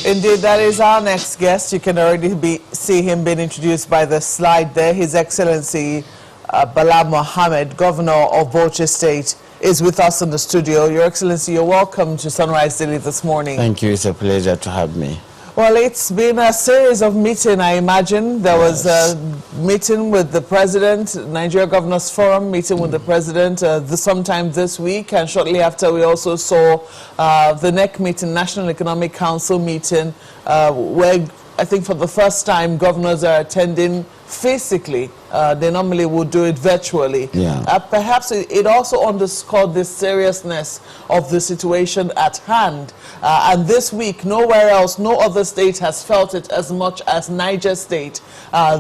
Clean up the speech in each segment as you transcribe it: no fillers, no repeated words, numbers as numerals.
Indeed, that is our next guest. You can already see him being introduced by the slide there. His Excellency Bala Mohammed, Governor of Bauchi State, is with us in the studio. Your Excellency, you're welcome to Sunrise Daily this morning. Thank you. It's a pleasure to have me. Well, it's been a series of meetings, I imagine. There was a meeting with the President, Nigeria Governors Forum, meeting with the President sometime this week. And shortly after, we also saw the NEC meeting, National Economic Council meeting, where I think for the first time, governors are attending physically. They normally would do it virtually. Yeah. Perhaps it also underscored the seriousness of the situation at hand. And this week, nowhere else, no other state has felt it as much as Niger State.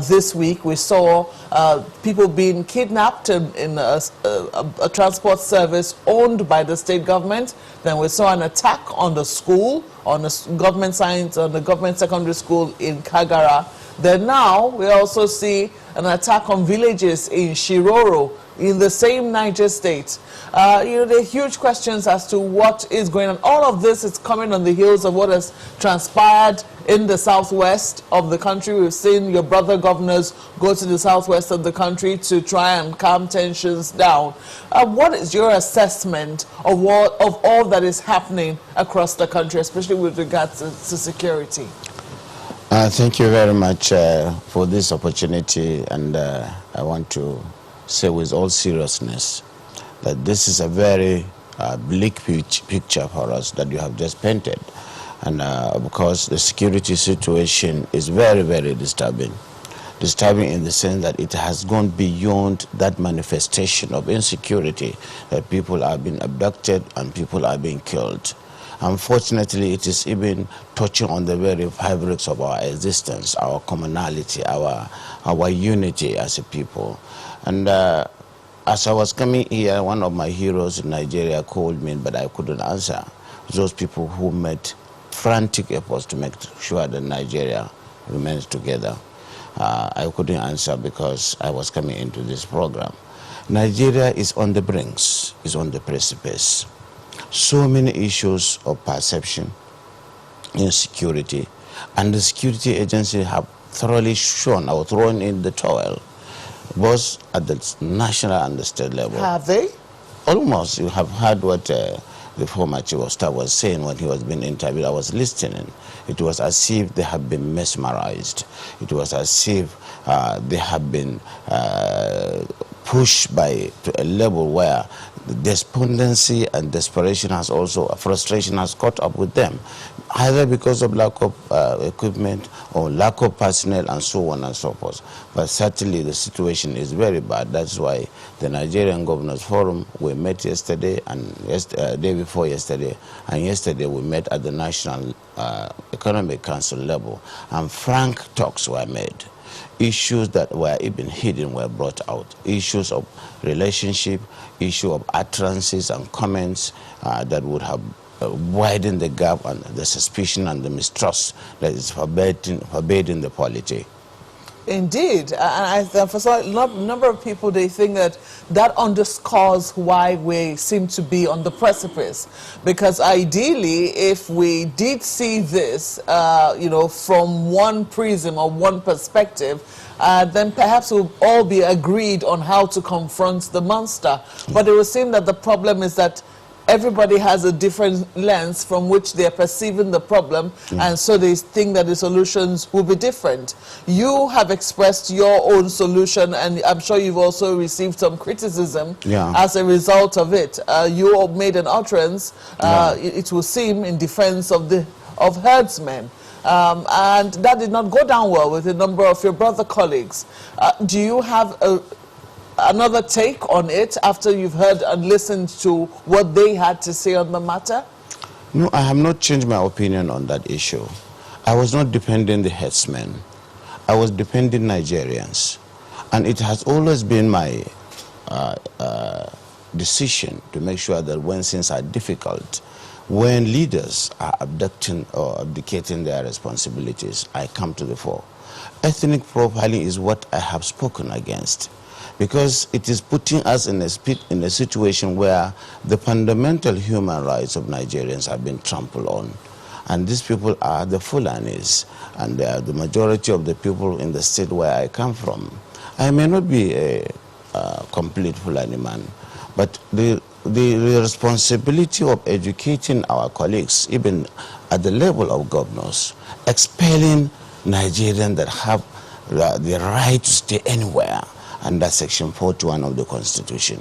This week, we saw people being kidnapped in a transport service owned by the state government. Then we saw an attack on the school, on the government science, on the government secondary school in Kagara. Then now we also see an attack on villages in Shiroro in the same Niger State. There are huge questions as to what is going on. All of this is coming on the heels of what has transpired in the southwest of the country. We've seen your brother governors go to the southwest of the country to try and calm tensions down. What is your assessment of all that is happening across the country, especially with regards to security? Thank you very much for this opportunity, and I want to say with all seriousness that this is a very bleak picture for us that you have just painted, and because the security situation is very, very disturbing in the sense that it has gone beyond that manifestation of insecurity that people are being abducted and people are being killed. Unfortunately, it is even touching on the very fabrics of our existence, our commonality, our unity as a people. And as I was coming here, one of my heroes in Nigeria called me, but I couldn't answer. Those people who made frantic efforts to make sure that Nigeria remains together. I couldn't answer because I was coming into this program. Nigeria is on the brinks, is on the precipice. So many issues of perception, insecurity, and the security agency have thoroughly shown or thrown in the towel, both at the national and the state level. Have they? Almost. You have heard what the former chief of staff was saying when he was being interviewed. I was listening. It was as if they have been mesmerized. It was as if they have been pushed to a level where the despondency and desperation frustration has caught up with them, either because of lack of equipment or lack of personnel and so on and so forth. But certainly the situation is very bad. That's why the Nigerian Governors Forum, we met yesterday and day before yesterday, and yesterday we met at the National Economic Council level, and frank talks were made. Issues that were even hidden were brought out. Issues of relationship, issue of utterances and comments that would have widened the gap and the suspicion and the mistrust that is pervading the polity. Indeed, and for a number of people, they think that underscores why we seem to be on the precipice. Because ideally, if we did see this, from one prism or one perspective, then perhaps we'll all be agreed on how to confront the monster. But it would seem that the problem is that everybody has a different lens from which they're perceiving the problem, and so they think that the solutions will be different. You have expressed your own solution, and I'm sure you've also received some criticism as a result of it. You made an utterance, it will seem, in defense of herdsmen. And that did not go down well with a number of your brother colleagues. Do you have another take on it after you've heard and listened to what they had to say on the matter? No, I have not changed my opinion on that issue. I was not defending the herdsmen. I was defending Nigerians. And it has always been my decision to make sure that when things are difficult, when leaders are abducting or abdicating their responsibilities, I come to the fore. Ethnic profiling is what I have spoken against, because it is putting us in a situation where the fundamental human rights of Nigerians have been trampled on. And these people are the Fulanis, and they are the majority of the people in the state where I come from. I may not be a complete Fulani man, but the responsibility of educating our colleagues, even at the level of governors, expelling Nigerians that have the right to stay anywhere under Section 41 of the Constitution,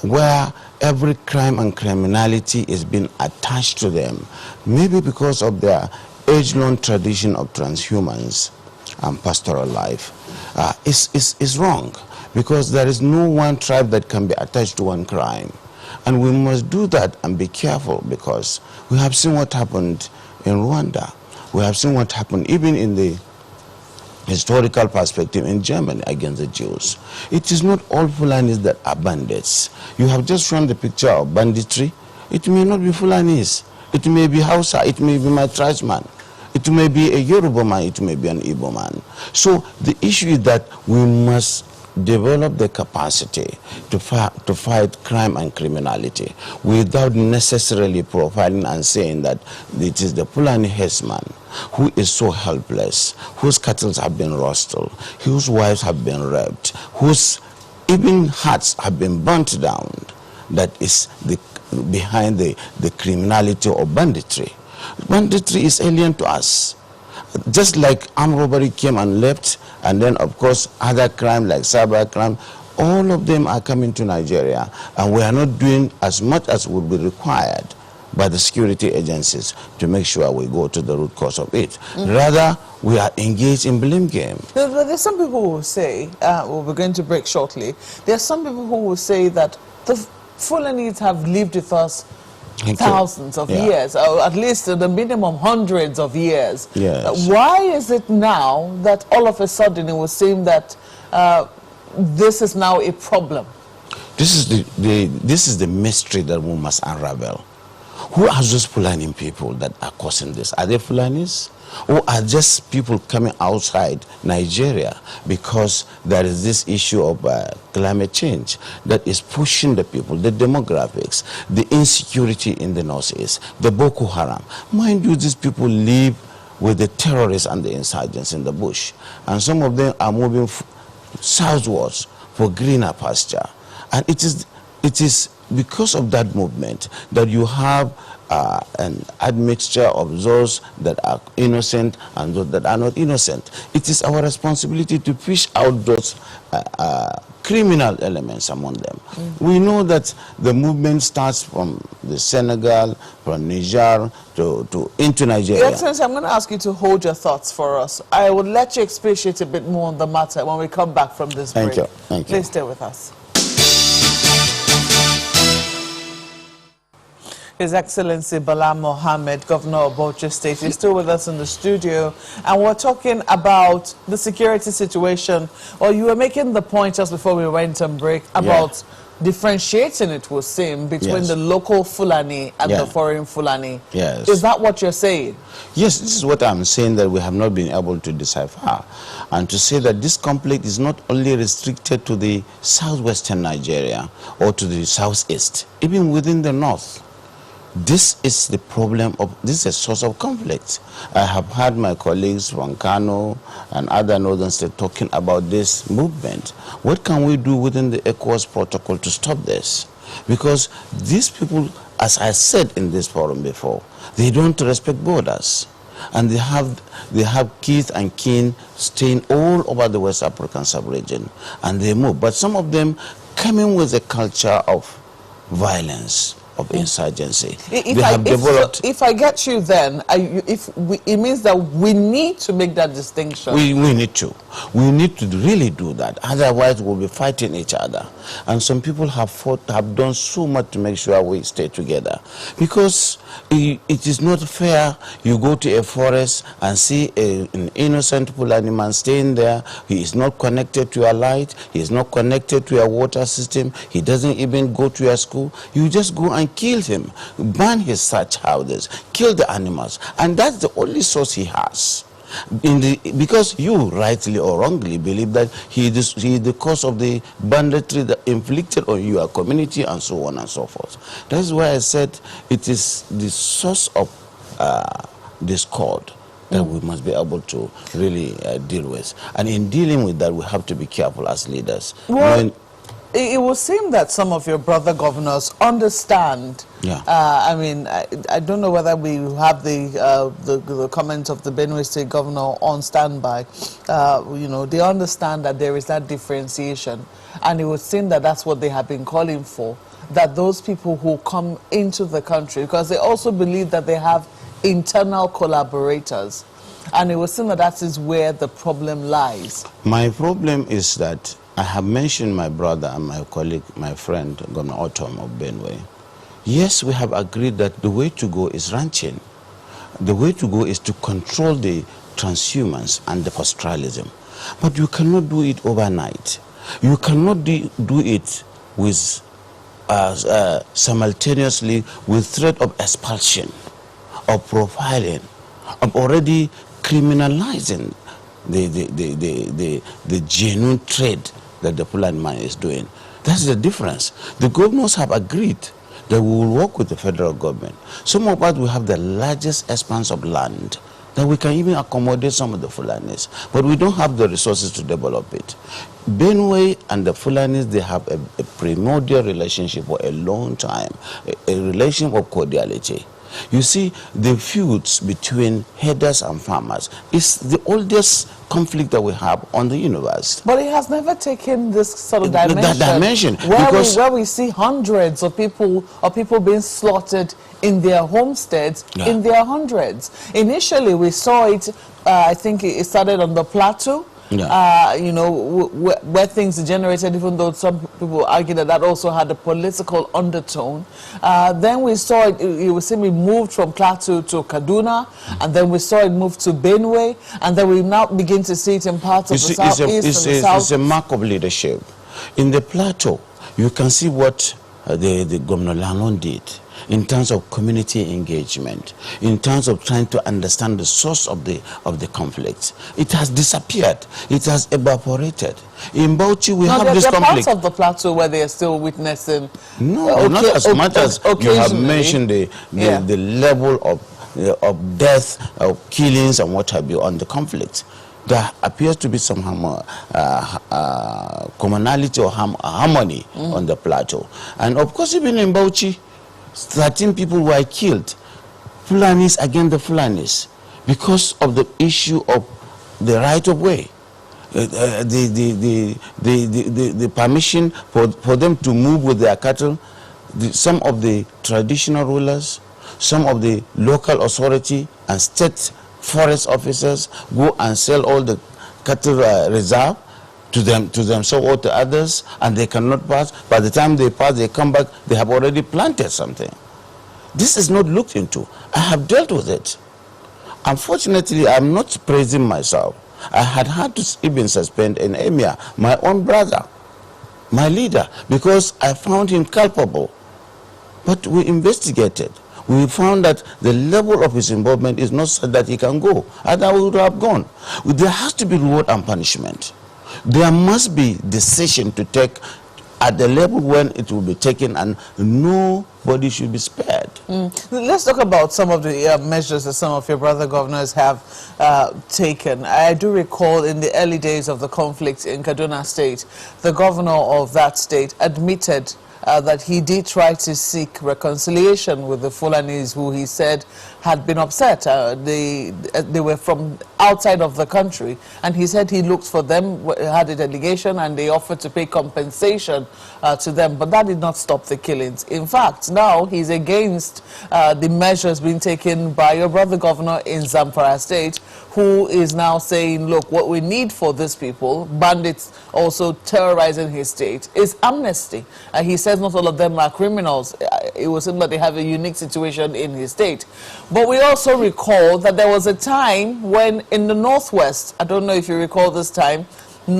where every crime and criminality is being attached to them, maybe because of their age-long tradition of transhumance and pastoral life, is wrong, because there is no one tribe that can be attached to one crime. And we must do that and be careful, because we have seen what happened in Rwanda. We have seen what happened even in the historical perspective in Germany against the Jews. It is not all Fulanis that are bandits. You have just shown the picture of banditry. It may not be Fulanis. It may be Hausa. It may be my tribesman. It may be a Yoruba man. It may be an Igbo man. So the issue is that we must develop the capacity to fight crime and criminality without necessarily profiling and saying that it is the Fulani herdsman who is so helpless, whose cattle have been rustled, whose wives have been raped, whose even huts have been burnt down, that is behind the criminality of banditry. Banditry is alien to us. Just like armed robbery came and left, and then of course other crime like cyber crime, all of them are coming to Nigeria, and we are not doing as much as would be required by the security agencies to make sure we go to the root cause of it. Rather, we are engaged in blame game. There's some people who will say, well, we're going to break shortly, there are some people who will say that the Fulanis have lived with us thousands of years, or at least the minimum hundreds of years. Yes. Why is it now that all of a sudden it would seem that this is now a problem? This is the mystery that we must unravel. Who are those Fulani people that are causing this? Are they Fulanis? Or are just people coming outside Nigeria because there is this issue of climate change that is pushing the people, the demographics, the insecurity in the northeast, the Boko Haram. Mind you, these people live with the terrorists and the insurgents in the bush. And some of them are moving southwards for greener pasture. And it is because of that movement that you have an admixture of those that are innocent and those that are not innocent. It is our responsibility to fish out those criminal elements among them. We know that the movement starts from the Senegal, from Niger to into Nigeria. Your Excellency, I'm going to ask you to hold your thoughts for us. I would let you expatiate a bit more on the matter when we come back from this break. Thank you. Thank you. Please stay with us. His Excellency Bala Mohammed, Governor of Bauchi State, is still with us in the studio, and we're talking about the security situation. Well, you were making the point just before we went on break about differentiating, it would seem, between the local Fulani and the foreign Fulani. Yes. Is that what you're saying? Yes, this is what I'm saying, that we have not been able to decipher. And to say that this conflict is not only restricted to the southwestern Nigeria or to the southeast, even within the north. This is the problem of, this is a source of conflict. I have heard my colleagues from Kano and other northern states talking about this movement. What can we do within the ECOWAS protocol to stop this? Because these people, as I said in this forum before, they don't respect borders. And they have kids and kin staying all over the West African sub-region, and they move. But some of them come in with a culture of violence, of insurgency. If I get you then, it means that we need to make that distinction. We need to. We need to really do that. Otherwise, we'll be fighting each other. And some people have done so much to make sure we stay together. Because it is not fair you go to a forest and see an innocent Fulani man staying there. He is not connected to your light. He is not connected to your water system. He doesn't even go to your school. You just go and kill him, burn his thatch houses, kill the animals. And that's the only source he has. Because you, rightly or wrongly, believe that he is the cause of the banditry that inflicted on your community and so on and so forth. That's why I said it is the source of discord that we must be able to really deal with. And in dealing with that, we have to be careful as leaders. Well, it would seem that some of your brother governors understand. Yeah. I mean, I don't know whether we have the comments of the Benue State governor on standby. You know, they understand that there is that differentiation, and it would seem that that's what they have been calling for. That those people who come into the country, because they also believe that they have internal collaborators, and it would seem that that is where the problem lies. My problem is that I have mentioned my brother and my colleague, my friend, Governor Autumn of Benue. Yes, we have agreed that the way to go is ranching. The way to go is to control the transhumance and the pastoralism. But you cannot do it overnight. You cannot do it with simultaneously with threat of expulsion, of profiling, of already criminalizing the genuine trade that the Fulani man is doing. That's the difference. The governors have agreed that we will work with the federal government. Some of us will have the largest expanse of land that we can even accommodate some of the Fulanis, but we don't have the resources to develop it. Benue and the Fulanis, they have a primordial relationship for a long time, a relationship of cordiality. You see, the feuds between herders and farmers is the oldest conflict that we have on the universe. But it has never taken this sort of dimension. Where we see hundreds of people being slaughtered in their homesteads, in their hundreds. Initially, we saw it, I think it started on the plateau. Yeah. You know, where things degenerated, even though some people argue that that also had a political undertone. Then we saw it, you will see, we moved from Plateau to Kaduna, and then we saw it move to Benue, and then we now begin to see it in parts of the southeast and the south. It's a mark of leadership. In the Plateau, you can see what the Governor Langon did in terms of community engagement, in terms of trying to understand the source of the conflict. It has disappeared. It has evaporated. In Bauchi, we have this conflict. There are parts of the plateau where they are still witnessing. No, not as much as you have mentioned the level of death, of killings, and what have you on the conflict. There appears to be some commonality or harmony on the plateau. And of course, even in Bauchi, 13 people were killed, Fulanis against the Fulanis, because of the issue of the right of way, the permission for them to move with their cattle. Some of the traditional rulers, some of the local authority and state forest officers go and sell all the cattle reserve to themselves or to others, and they cannot pass. By the time they pass, they come back, they have already planted something. This is not looked into. I have dealt with it. Unfortunately, I'm not praising myself. I had to even suspend an emir, my own brother, my leader, because I found him culpable. But we investigated. We found that the level of his involvement is not such that he can go. Otherwise, we would have gone. There has to be reward and punishment. There must be decision to take at the level when it will be taken, and nobody should be spared. Let's talk about some of the measures that some of your brother governors have taken. I do recall in the early days of the conflict in Kaduna State, the governor of that state admitted that he did try to seek reconciliation with the Fulanis, who he said had been upset. They were from outside of the country, and he said he looked for them, had a delegation, and they offered to pay compensation to them, but that did not stop the killings. In fact, now he's against the measures being taken by your brother governor in Zamfara State, who is now saying, look, what we need for these people, bandits also terrorizing his state, is amnesty. He says not all of them are criminals. It was seem that they have a unique situation in his state. But we also recall that there was a time when in the Northwest, I don't know if you recall this time,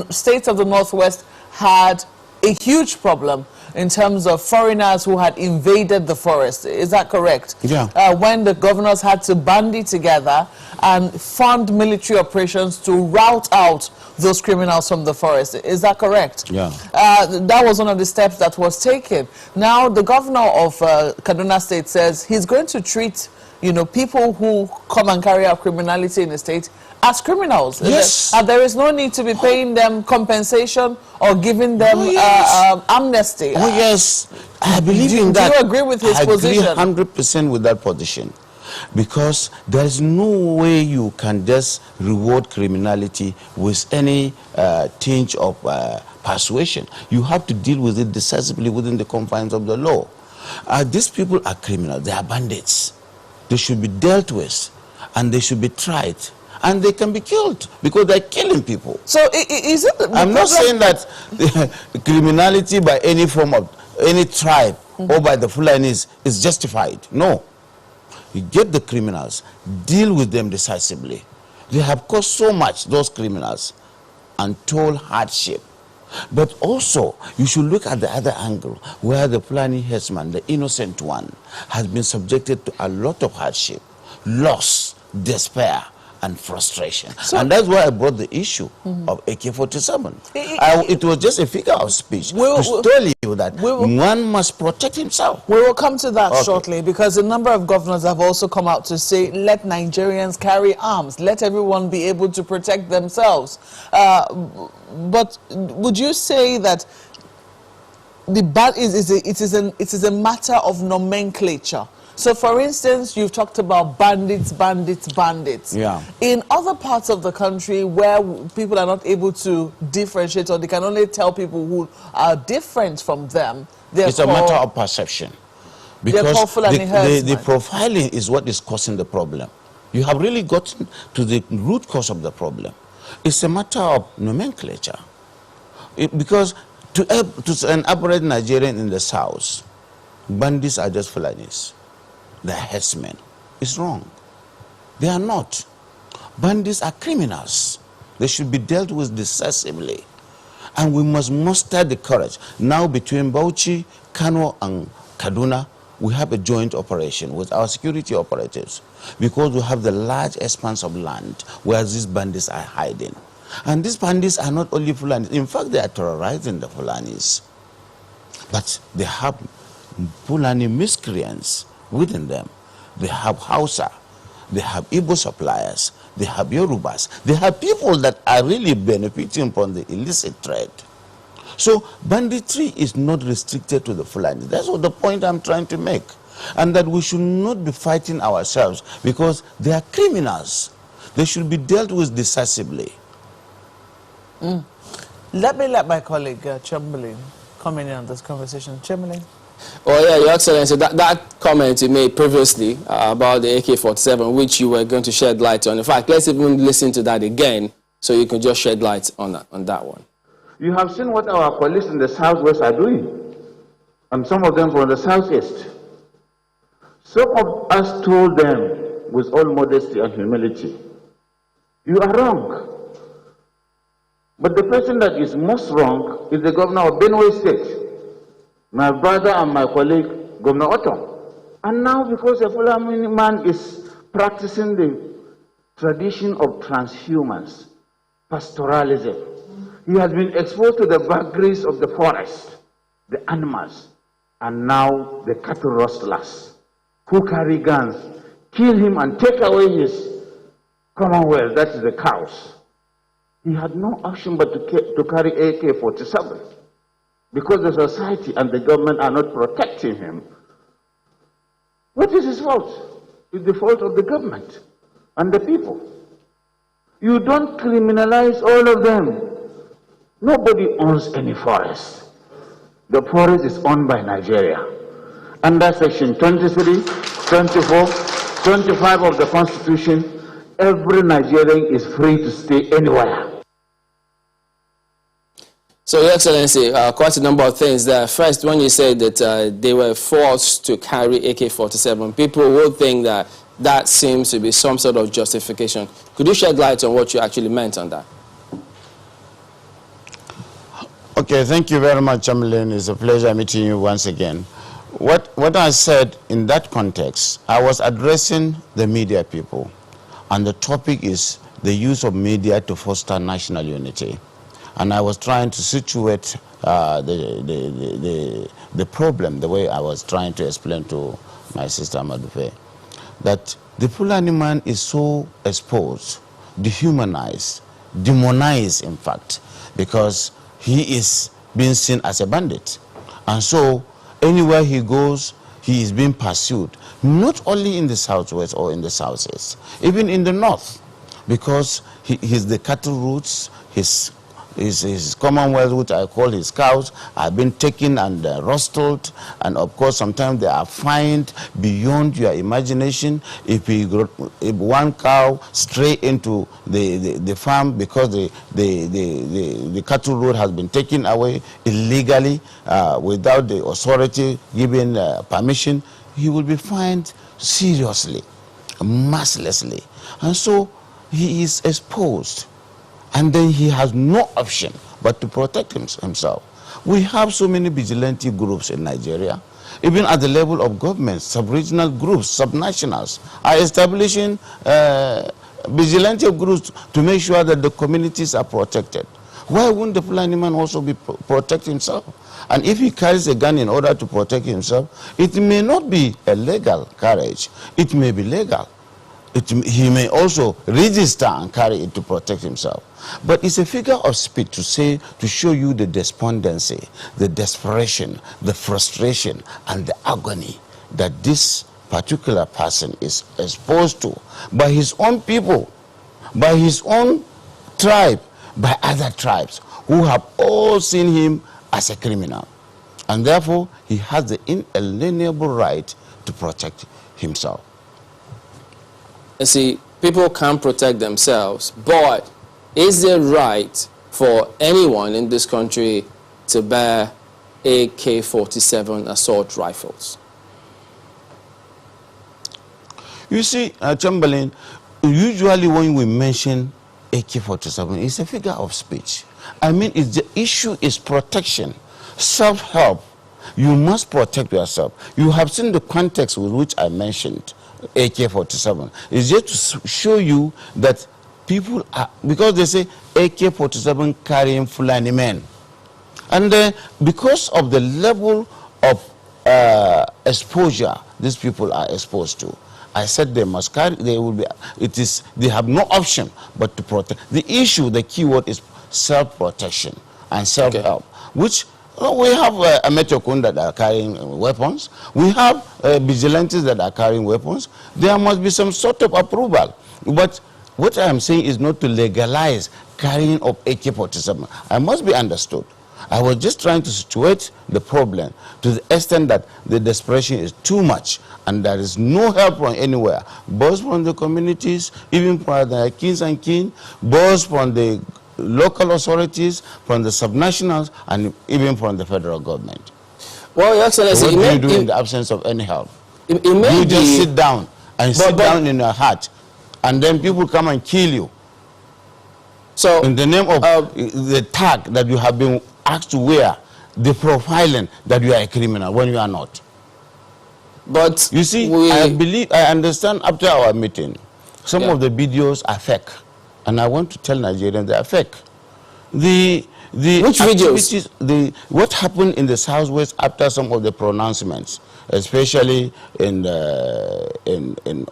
states of the Northwest had a huge problem in terms of foreigners who had invaded the forest. Is that correct? Yeah. When the governors had to bandy together and fund military operations to rout out those criminals from the forest. Is that correct? Yeah. That was one of the steps that was taken. Now, the governor of Kaduna State says he's going to treat you know, people who come and carry out criminality in the state as criminals. Yes. There is no need to be paying them compensation or giving them amnesty. Oh, yes. I believe in that. Do you agree with his position? I agree 100% with that position. Because there is no way you can just reward criminality with any tinge of persuasion. You have to deal with it decisively within the confines of the law. These people are criminals. They are bandits. They should be dealt with, and they should be tried, and they can be killed because they're killing people. So is it? I'm not saying that criminality by any form of any tribe or by the Fulanis is justified. No. You get the criminals, deal with them decisively. They have caused so much, those criminals, untold hardship. But also, you should look at the other angle, where the Fulani herdsman, the innocent one, has been subjected to a lot of hardship, loss, despair, and frustration. So, and that's why I brought the issue of AK-47. It was just a figure of speech to tell you that one must protect himself. We will come to that shortly, because a number of governors have also come out to say, let Nigerians carry arms, let everyone be able to protect themselves. But would you say that it is a matter of nomenclature? So, for instance, you've talked about bandits. Yeah. In other parts of the country where people are not able to differentiate, or they can only tell people who are different from them, it's a matter of perception. Because the profiling is what is causing the problem. You have really gotten to the root cause of the problem. It's a matter of nomenclature. Because to an average Nigerian in the south, bandits are just Fulanis. They're herdsmen. It's wrong. They are not. Bandits are criminals. They should be dealt with decisively. And we must muster the courage. Now between Bauchi, Kano, and Kaduna, we have a joint operation with our security operatives, because we have the large expanse of land where these bandits are hiding. And these bandits are not only Fulanis. In fact, they are terrorizing the Fulanis. But they have Fulani miscreants within them. They have Hausa, they have Igbo suppliers, they have Yorubas, they have people that are really benefiting from the illicit trade. So banditry is not restricted to the Fulani. That's what the point I'm trying to make. And that we should not be fighting ourselves, because they are criminals. They should be dealt with decisively. Let my colleague Chamberlain come in on this conversation. Chamberlain. Oh yeah, Your Excellency, that comment you made previously about the AK-47, which you were going to shed light on. In fact, let's even listen to that again, so you can just shed light on that one. You have seen what our police in the southwest are doing, and some of them from the southeast. Some of us told them, with all modesty and humility, you are wrong. But the person that is most wrong is the governor of Benue State, my brother and my colleague, Governor Otto. And now, because a Fulani man is practicing the tradition of transhumance, pastoralism, he has been exposed to the vagaries of the forest, the animals, and now the cattle rustlers who carry guns, kill him and take away his commonwealth, that is the cows. He had no option but to carry AK-47. Because the society and the government are not protecting him. What is his fault? It's the fault of the government and the people. You don't criminalize all of them. Nobody owns any forest. The forest is owned by Nigeria. Under Section 23, 24, 25 of the Constitution, every Nigerian is free to stay anywhere. So, Your Excellency, quite a number of things there. First, when you said that they were forced to carry AK-47, people would think that that seems to be some sort of justification. Could you shed light on what you actually meant on that? Okay, thank you very much, Chamberlain. It's a pleasure meeting you once again. What I said in that context, I was addressing the media people, and the topic is the use of media to foster national unity. And I was trying to situate the problem the way I was trying to explain to my sister Madufe. that the Fulani man is so exposed, dehumanized, demonized, in fact, because he is being seen as a bandit. And so anywhere he goes, he is being pursued, not only in the southwest or in the southeast, even in the north, because he's the cattle routes, his commonwealth, which I call his cows, have been taken and rustled, and of course sometimes they are fined beyond your imagination. If one cow stray into the farm because the cattle road has been taken away illegally without the authority giving permission, he will be fined seriously, mercilessly, and so he is exposed. And then he has no option but to protect himself. We have so many vigilante groups in Nigeria. Even at the level of government, sub-regional groups, subnationals are establishing vigilante groups to make sure that the communities are protected. Why wouldn't the Fulani man also protect himself? And if he carries a gun in order to protect himself, it may not be a legal carriage. It may be legal. He may also register and carry it to protect himself. But it's a figure of speech to show you the despondency, the desperation, the frustration, and the agony that this particular person is exposed to by his own people, by his own tribe, by other tribes who have all seen him as a criminal. And therefore, he has the inalienable right to protect himself. You see, people can't protect themselves, but is there right for anyone in this country to bear AK-47 assault rifles? You see, Chamberlain, usually when we mention AK-47, it's a figure of speech. I mean, the issue is protection, self-help. You must protect yourself. You have seen the context with which I mentioned AK-47. It's just to show you that people are, because they say AK-47 carrying Fulani men. And because of the level of exposure these people are exposed to, I said they must carry, they have no option but to protect. The issue, the key word is self-protection and self-help, which we have Ametokun that are carrying weapons. We have vigilantes that are carrying weapons. There must be some sort of approval. But what I am saying is not to legalize carrying of AK-47. I must be understood. I was just trying to situate the problem to the extent that the desperation is too much and there is no help from anywhere, both from the communities, even from the kings and kin, both from the local authorities, from the subnationals, and even from the federal government. Well, Your Excellency, so what do you do in the absence of any help? You just sit down and sit down in your hut, and then people come and kill you. So in the name of the tag that you have been asked to wear, the profiling that you are a criminal when you are not. But you see, I understand after our meeting, some of the videos are fake. And I want to tell Nigerians they are fake. Which videos? What happened in the southwest after some of the pronouncements, especially in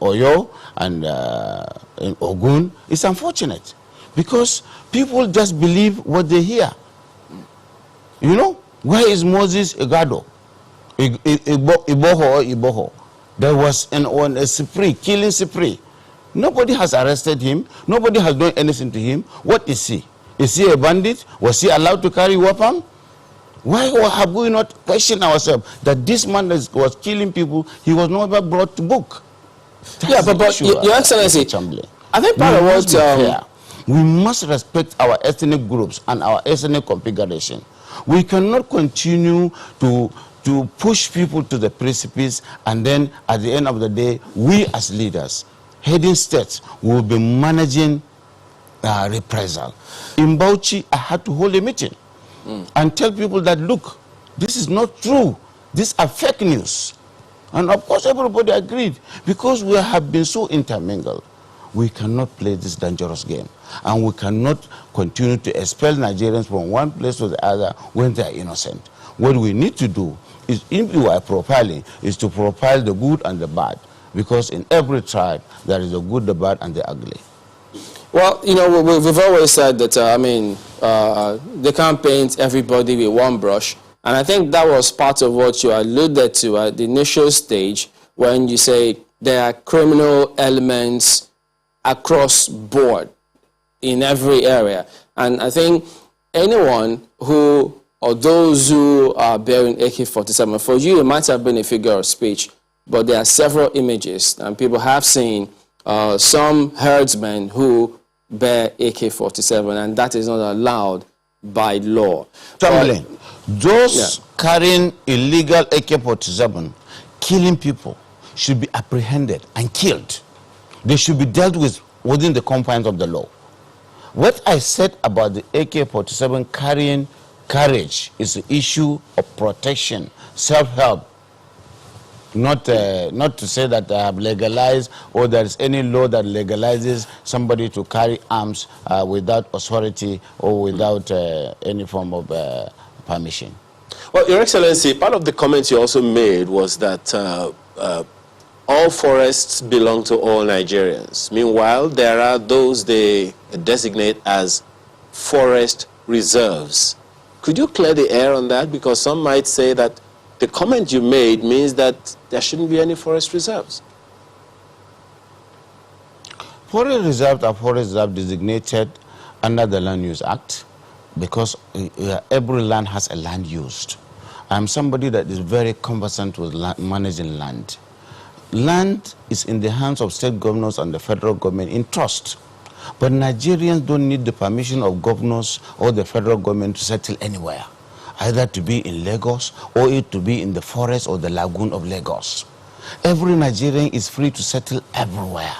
Oyo and in Ogun, is unfortunate because people just believe what they hear. You know, where is Moses Igado? Iboho. There was on a spree, killing spree. Nobody has arrested him. Nobody has done anything to him. What is he? Is he a bandit? Was he allowed to carry a weapon? Why have we not questioned ourselves that this man that was killing people, he was never brought to book? But Your Excellency, I think part of what... We must respect our ethnic groups and our ethnic configuration. We cannot continue to push people to the precipice, and then at the end of the day, we as leaders, heading states, will be managing reprisal. In Bauchi, I had to hold a meeting and tell people that, look, this is not true. These are fake news. And of course, everybody agreed because we have been so intermingled. We cannot play this dangerous game. And we cannot continue to expel Nigerians from one place to the other when they are innocent. What we need to do is, if you are profiling, is to profile the good and the bad. because in every tribe there is the good, the bad, and the ugly. Well, you know, we've always said that, they can't paint everybody with one brush. And I think that was part of what you alluded to at the initial stage when you say there are criminal elements across board in every area. And I think anyone who, or those who are bearing AK-47, for you it might have been a figure of speech, but there are several images and people have seen some herdsmen who bear AK-47, and that is not allowed by law. Tumbling. Those carrying illegal AK-47, killing people, should be apprehended and killed. They should be dealt with within the confines of the law. What I said about the AK-47 carrying courage is the issue of protection, self-help. Not to say that I have legalized or there is any law that legalizes somebody to carry arms without authority or without any form of permission. Well, Your Excellency, part of the comments you also made was that all forests belong to all Nigerians. Meanwhile, there are those they designate as forest reserves. Could you clear the air on that? Because some might say that the comment you made means that there shouldn't be any forest reserves. Forest reserves are forest reserves designated under the Land Use Act because every land has a land used. I'm somebody that is very conversant with managing land. Land is in the hands of state governors and the federal government in trust. But Nigerians don't need the permission of governors or the federal government to settle anywhere, either to be in Lagos or it to be in the forest or the lagoon of Lagos. Every Nigerian is free to settle everywhere.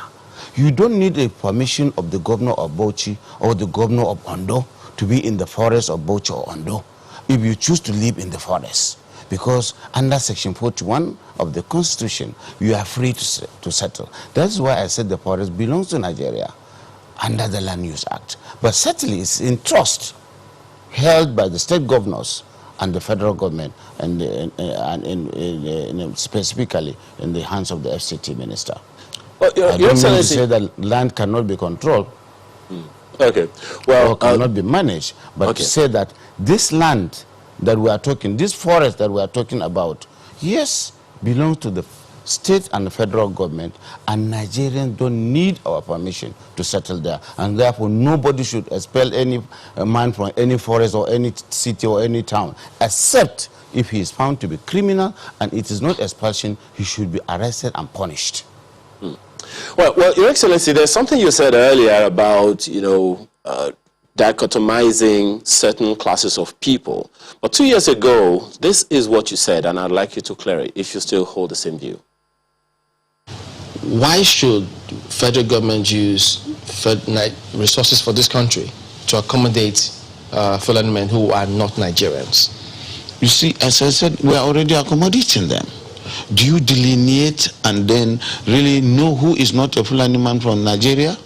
You don't need a permission of the governor of Bauchi or the governor of Ondo to be in the forest of Bauchi or Ondo if you choose to live in the forest. Because under Section 41 of the Constitution, you are free to settle. That's why I said the forest belongs to Nigeria under the Land Use Act. But certainly it's in trust, held by the state governors and the federal government, and specifically in the hands of the FCT minister. Well, I don't mean to say that land cannot be controlled, okay, well, or cannot be managed, but to say that this land that we are talking, this forest that we are talking about, yes, belongs to the state and the federal government, and Nigerians don't need our permission to settle there, and therefore nobody should expel any man from any forest or any city or any town, except if he is found to be criminal and it is not expulsion, he should be arrested and punished. Well, Your Excellency, there's something you said earlier about, dichotomizing certain classes of people. But 2 years ago, this is what you said, and I'd like you to clear it if you still hold the same view. Why should federal government use resources for this country to accommodate Fulani men who are not Nigerians? You see, as I said, we are already accommodating them. Do you delineate and then really know who is not a Fulani man from Nigeria?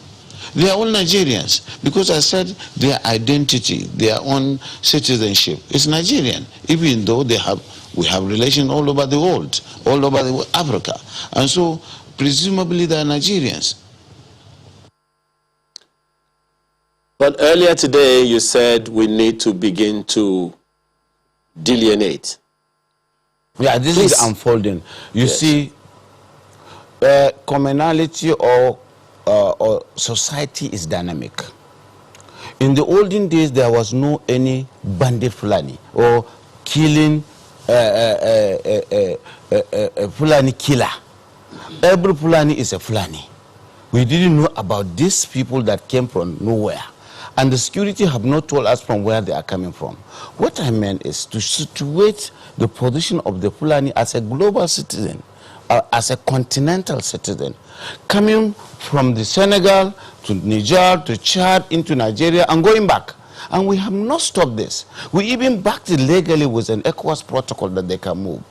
They are all Nigerians, because I said their identity, their own citizenship is Nigerian, even though we have relations all over the world, all over Africa. And so, presumably they are Nigerians. But earlier today, you said we need to begin to delineate. Yeah, this is unfolding. You see, commonality or society is dynamic. In the olden days, there was no any bandit Fulani or killing Fulani killer. Every Fulani is a Fulani. We didn't know about these people that came from nowhere. And the security have not told us from where they are coming from. What I meant is to situate the position of the Fulani as a global citizen, as a continental citizen, coming from the Senegal to Niger to Chad into Nigeria and going back. And we have not stopped this. We even backed it legally with an ECOWAS protocol that they can move.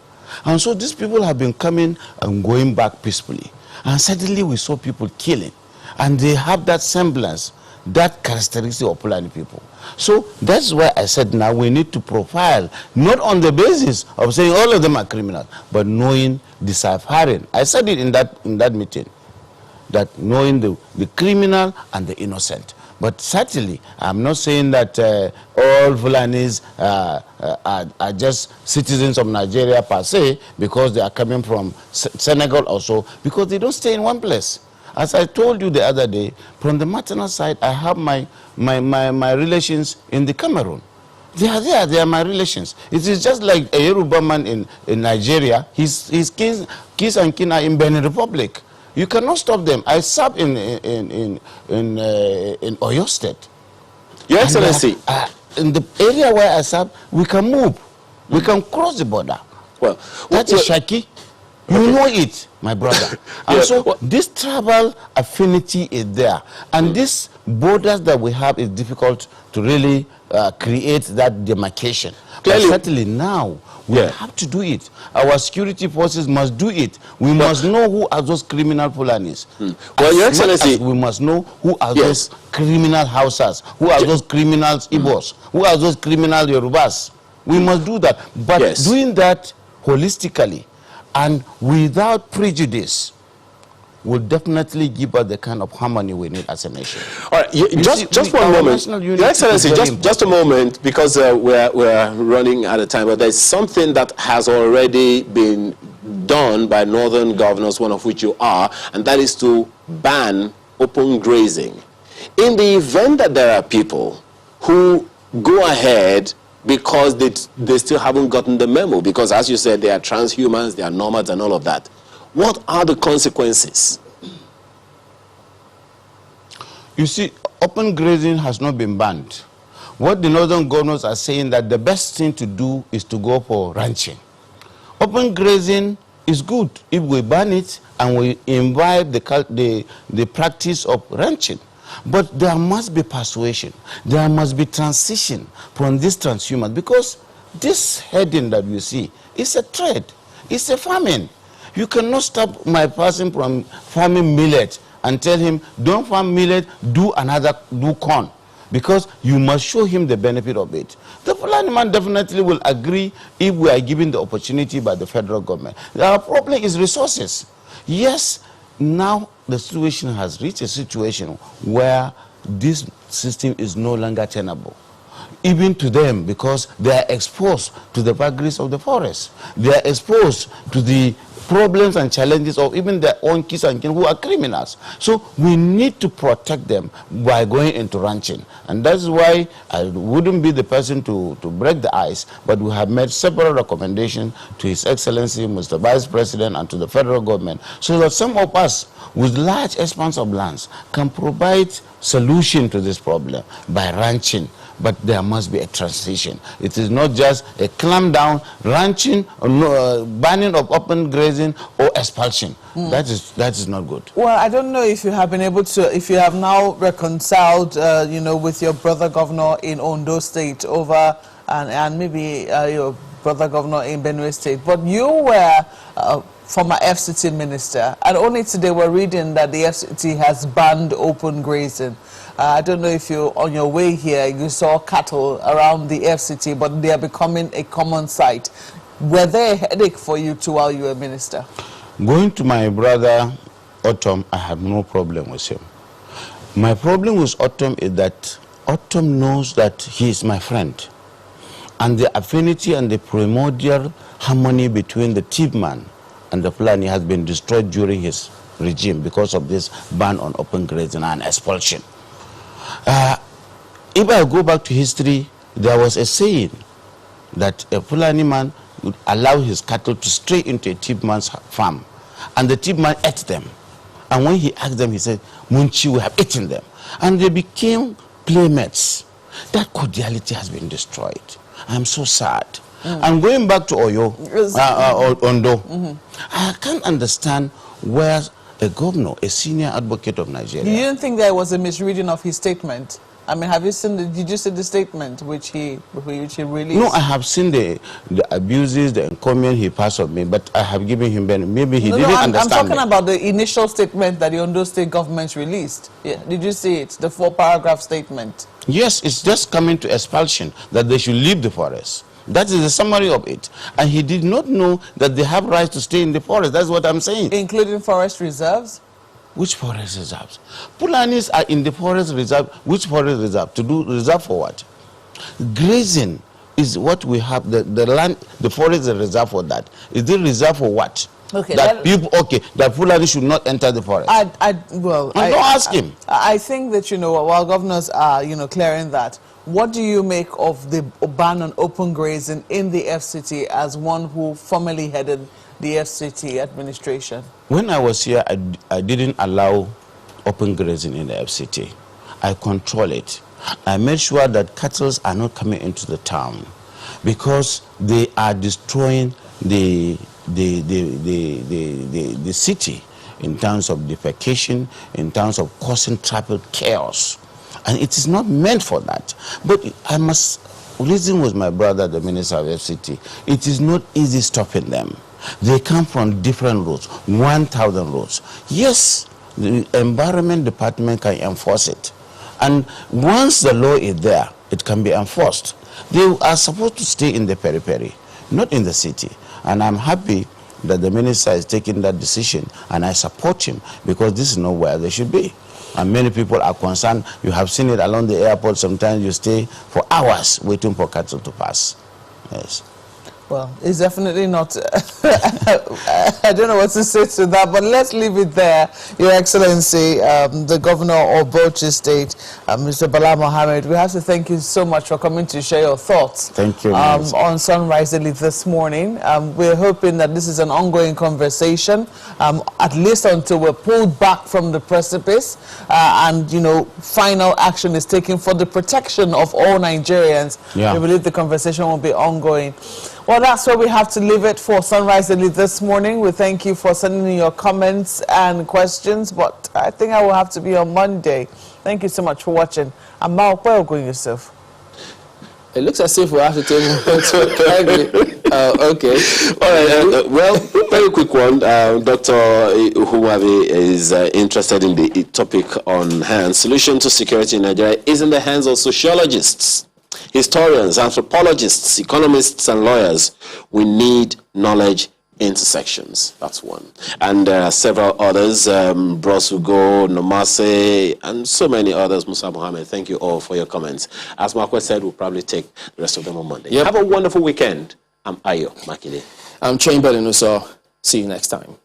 And so these people have been coming and going back peacefully. And suddenly we saw people killing. And they have that semblance that characteristic of Fulani people. So that's why I said now we need to profile, not on the basis of saying all of them are criminals, but knowing, deciphering. I said it in that meeting, that knowing the criminal and the innocent. But certainly, I'm not saying that all Fulanis are just citizens of Nigeria per se, because they are coming from Senegal also, because they don't stay in one place. As I told you the other day, from the maternal side, I have my relations in the Cameroon. They are there, they are my relations. It is just like a Yoruba man in Nigeria, his kids and kin are in Benin Republic. You cannot stop them. I serve in Oyo State. Your Excellency. In the area where I serve, we can move. We can cross the border. Well, that is Shaki. You know it, my brother. And so this tribal affinity is there. And these borders that we have is difficult to really create that demarcation. But certainly now, we have to do it. Our security forces must do it. We must know who are those criminal Fulanis. Well, Your Excellency, we must know who are those criminal Hausas, who are those criminals Igbos, who are those criminal Yorubas. We must do that. But doing that holistically and without prejudice will definitely give us the kind of harmony we need as a nation. All right, just one moment. Your Excellency, just a moment, because we're running out of time, but there's something that has already been done by northern governors, one of which you are, and that is to ban open grazing. In the event that there are people who go ahead because they still haven't gotten the memo, because as you said, they are transhumans, they are nomads and all of that, what are the consequences? You see, open grazing has not been banned. What the northern governors are saying that the best thing to do is to go for ranching. Open grazing is good if we ban it and we imbibe the practice of ranching. But there must be persuasion. There must be transition from this transhumance, because this heading that you see is a trade. It's a famine. You cannot stop my person from farming millet and tell him, don't farm millet, do corn, because you must show him the benefit of it. The Fulani man definitely will agree if we are given the opportunity by the federal government. Our problem is resources. Yes, now the situation has reached a situation where this system is no longer tenable, even to them, because they are exposed to the vagaries of the forest. They are exposed to the problems and challenges of even their own kids and kin who are criminals. So we need to protect them by going into ranching. And that's why I wouldn't be the person to break the ice, but we have made several recommendations to His Excellency, Mr. Vice President, and to the federal government, so that some of us with large expanse of lands can provide solution to this problem by ranching. But there must be a transition. It is not just a clamp down, ranching, banning of open grazing, or expulsion. That is not good. Well, I don't know if you have been able to, if you have now reconciled, you know, with your brother governor in Ondo State over, and maybe your brother governor in Benue State, but you were former FCT minister, and only today we're reading that the FCT has banned open grazing. I don't know if you, on your way here, you saw cattle around the FCT, but they are becoming a common sight. Were they a headache for you too while you were minister? Going to my brother Autumn, I have no problem with him. My problem with Autumn is that Autumn knows that he is my friend. And the affinity and the primordial harmony between the Tipman and the Fulani has been destroyed during his regime because of this ban on open grazing and expulsion. If I go back to history, there was a saying that a Fulani man would allow his cattle to stray into a Tipman's farm, and the Tipman ate them. And when he asked them, he said, Munchi, we have eaten them. And they became playmates. That cordiality has been destroyed. I'm so sad. And going back to Oyo, Ondo, I can't understand where a governor, a senior advocate of Nigeria. You didn't think there was a misreading of his statement? I mean, have you seen did you see the statement which he released? No, I have seen the abuses, the encomium he passed on me, but I have given him benefit. Maybe he didn't understand. I'm talking about the initial statement that the Ondo State government released. Yeah, did you see it? The 4-paragraph statement. Yes, it's just coming to expulsion, that they should leave the forest. That is the summary of it. And he did not know that they have rights to stay in the forest. That's what I'm saying. Including forest reserves? Which forest reserves? Fulanis are in the forest reserve. Which forest reserve? To do reserve for what? Grazing is what we have. The land, the forest is reserved for that. Is it reserved for what? Okay. That Fulani should not enter the forest. Don't ask him. I think that, while governors are, clearing that, what do you make of the ban on open grazing in the FCT as one who formerly headed the FCT administration? When I was here, I didn't allow open grazing in the FCT. I control it. I made sure that cattle are not coming into the town because they are destroying the city in terms of defecation, in terms of causing traffic chaos. And it is not meant for that. But I must reason with my brother, the minister of FCT. It is not easy stopping them. They come from different routes, 1,000 routes. Yes, the environment department can enforce it. And once the law is there, it can be enforced. They are supposed to stay in the periphery, not in the city. And I'm happy that the minister is taking that decision, and I support him because this is not where they should be. And many people are concerned. You have seen it along the airport. Sometimes you stay for hours waiting for cattle to pass. Yes. Well, it's definitely not, I don't know what to say to that, but let's leave it there. Your Excellency, the Governor of Bauchi State, Mr. Bala Mohammed, we have to thank you so much for coming to share your thoughts. Thank you. On Sunrise Daily this morning. We're hoping that this is an ongoing conversation, at least until we're pulled back from the precipice and, final action is taken for the protection of all Nigerians. Yeah. We believe the conversation will be ongoing. Well, that's where we have to leave it for Sunrise Daily this morning. We thank you for sending in your comments and questions, but I think I will have to be on Monday. Thank you so much for watching. I'm Mal, where are you going yourself? It looks as if we have to take okay. All right. Well, very quick one. Dr. Uhumavi is interested in the topic on hand. Solution to security in Nigeria is in the hands of sociologists, historians, anthropologists, economists, and lawyers. We need knowledge intersections. That's one. And there are several others, Brosugo, Nomase, and so many others. Musa Mohammed, thank you all for your comments. As Marquez said, we'll probably take the rest of them on Monday. Yep. Have a wonderful weekend. I'm Ayo Makide. I'm Chamberlain Uso. See you next time.